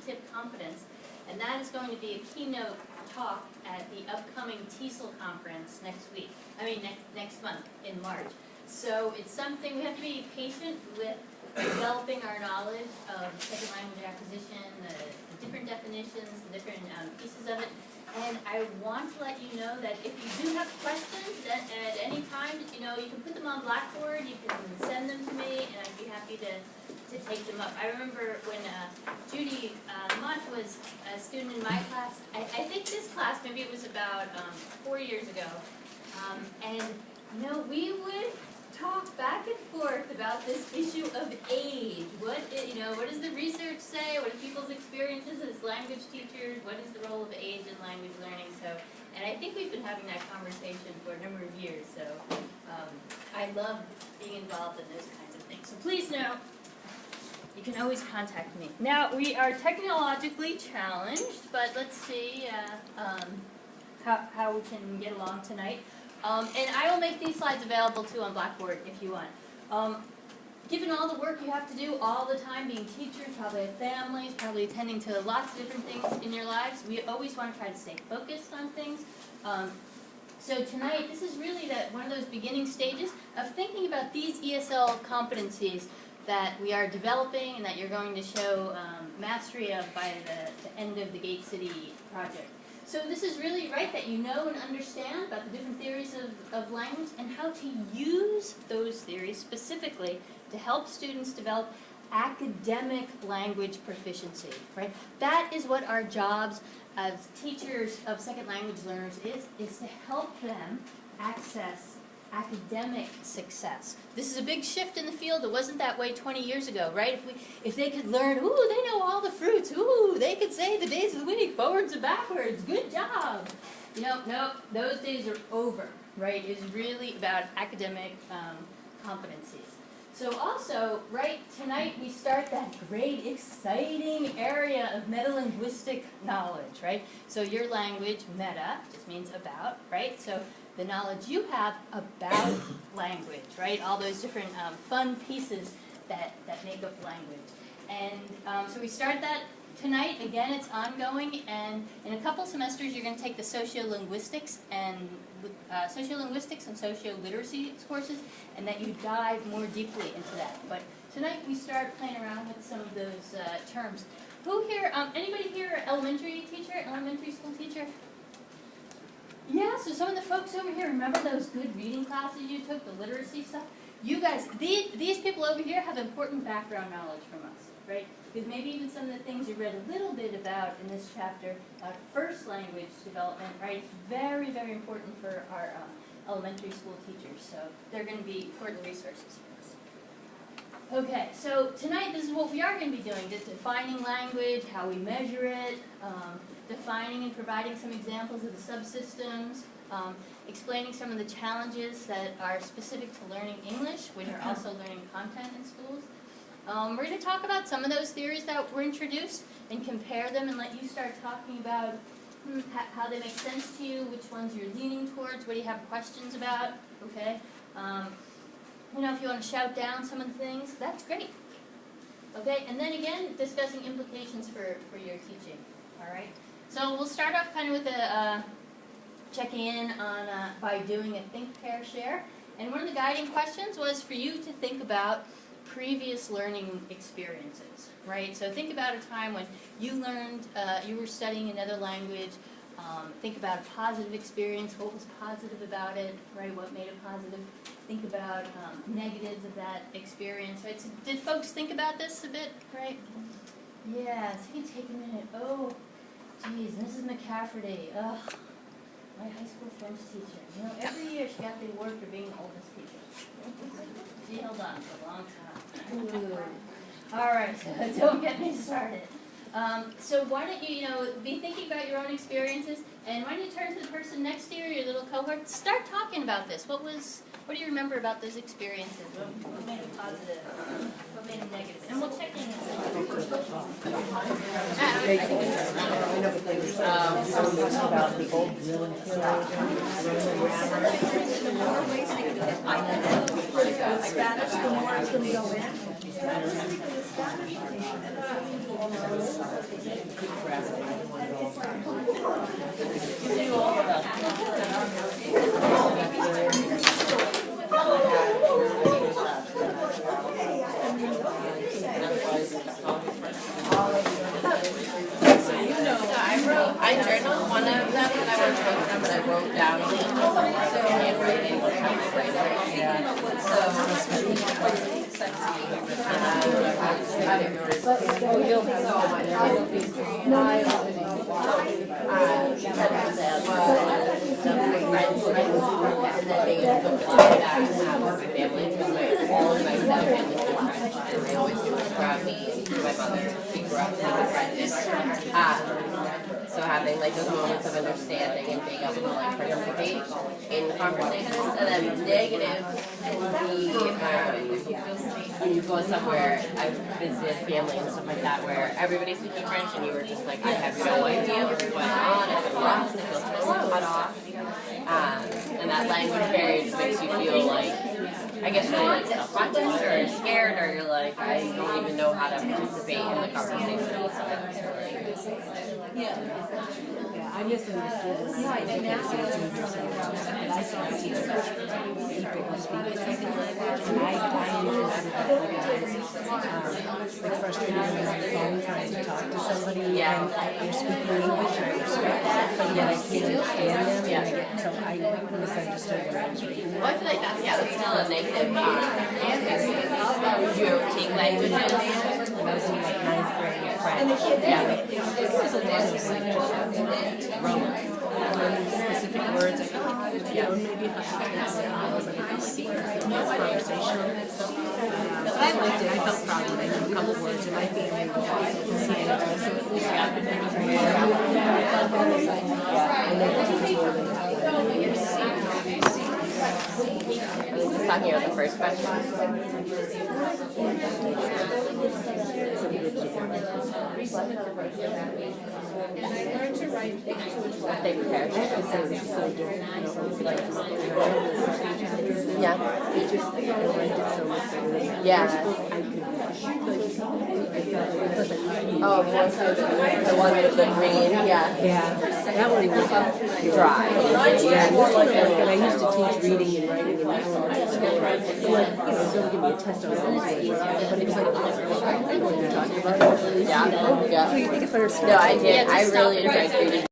tip competence. And that is going to be a keynote talk at the upcoming TESOL conference next month in March. So it's something we have to be patient with developing our knowledge of second language acquisition, the different definitions, the different pieces of it. And I want to let you know that if you do have questions at any time, you can put them on Blackboard, you can send them to me, and I'd be happy to take them up. I remember when Judy Mott was a student in my class, I think this class, maybe it was about 4 years ago, and we would talk back and forth about this issue of age. What does the research say? What are people's experiences as language teachers? What is the role of age in language learning? And I think we've been having that conversation for a number of years. So I love being involved in those kinds of things. So please know, you can always contact me. Now, we are technologically challenged, but let's see how we can get along tonight. And I will make these slides available too on Blackboard if you want. Given all the work you have to do all the time, being teachers, probably have families, probably attending to lots of different things in your lives, we always want to try to stay focused on things. So tonight, this is really one of those beginning stages of thinking about these ESL competencies that we are developing and that you're going to show mastery of by the end of the Gate City project. So this is really that you know and understand about the different theories of language and how to use those theories specifically to help students develop academic language proficiency, right? That is what our jobs as teachers of second language learners is to help them access academic success. This is a big shift in the field. It wasn't that way 20 years ago, right? If they could learn, they know all the fruits, they could say the days of the week, forwards and backwards, good job. No, those days are over, right? It's really about academic competencies. So also, tonight we start that great, exciting area of metalinguistic knowledge, right? So your language, meta, just means about, right? So the knowledge you have about language, right? All those different fun pieces that make up language. And so we start that tonight. Again, it's ongoing, and in a couple semesters you're going to take the sociolinguistics and socio-literacy courses, and that you dive more deeply into that. But tonight we start playing around with some of those terms. Who here, anybody here elementary school teacher? Yeah, so some of the folks over here, remember those good reading classes you took, the literacy stuff? You guys, these people over here have important background knowledge from us, right? Because maybe even some of the things you read a little bit about in this chapter about first language development, right? It's very, very important for our elementary school teachers. So they're going to be important resources for us. Okay, so tonight this is what we are going to be doing, just defining language, how we measure it, defining and providing some examples of the subsystems, explaining some of the challenges that are specific to learning English when you're also learning content in schools. We're going to talk about some of those theories that were introduced and compare them and let you start talking about how they make sense to you, which ones you're leaning towards, what do you have questions about, okay? If you want to shout down some of the things, that's great. Okay, and then again, discussing implications for your teaching, all right? So we'll start off kind of with checking in on by doing a think, pair, share. And one of the guiding questions was for you to think about previous learning experiences, right? So think about a time when you learned, you were studying another language. Think about a positive experience. What was positive about it, right? What made it positive? Think about negatives of that experience, right? So did folks think about this a bit, right? Yeah, so you can take a minute. Oh, geez, Mrs. McCafferty. Ugh, my high school French teacher. Every year she got the award for being the oldest teacher. She held on for a long time. Ooh. All right, so don't get me started. So why don't you, be thinking about your own experiences, and why don't you turn to the person next to you, or your little cohort, start talking about this. What do you remember about those experiences? What made it positive? What made it negative? And we'll check in. About the old drilling Spanish, the more it's going to go in. I journaled one of them when I was wrote them, but I wrote down a little somewhere so handwriting was kind of writing. So having like those moments of understanding and being able to like participate in conversations, and then negative when you go somewhere, I've visited family and stuff like that where everybody's speaking French and you were just like, I have no idea what's going on, I feel lost, I feel totally cut off. And that language barrier just makes you feel like, I guess really like self-conscious or scared, or you're like, I don't even know how to participate in the conversation. I misunderstood this. I saw people who speak it something like that, and I understood that like frustrated when I'm on the phone trying to talk to somebody and they're speaking English and I respect that, but yet I can't understand them. And so I misunderstood what I was reading. Well, I feel like that's still a negative you take languages. When I was in like 9th grade French, it was a lot of like learning specific words. I feel like, you know, maybe if I had to see conversational. But I liked it. I felt proud when I knew a couple words and my family was also seeing it. So at least I could maybe bring it out. I never teach more than that. Just talking about the first question. They prepare. Yeah. It just, I liked it so much. Yeah. Oh, the one with the green, yeah. Yeah, that one was Dry. yeah, this one, and I used to teach reading and writing in elementary school. Like, you know, they'll give me a test on those words, but it was like, I know what you're talking about. Yeah. So you think it's better? No, I did. I really enjoyed reading.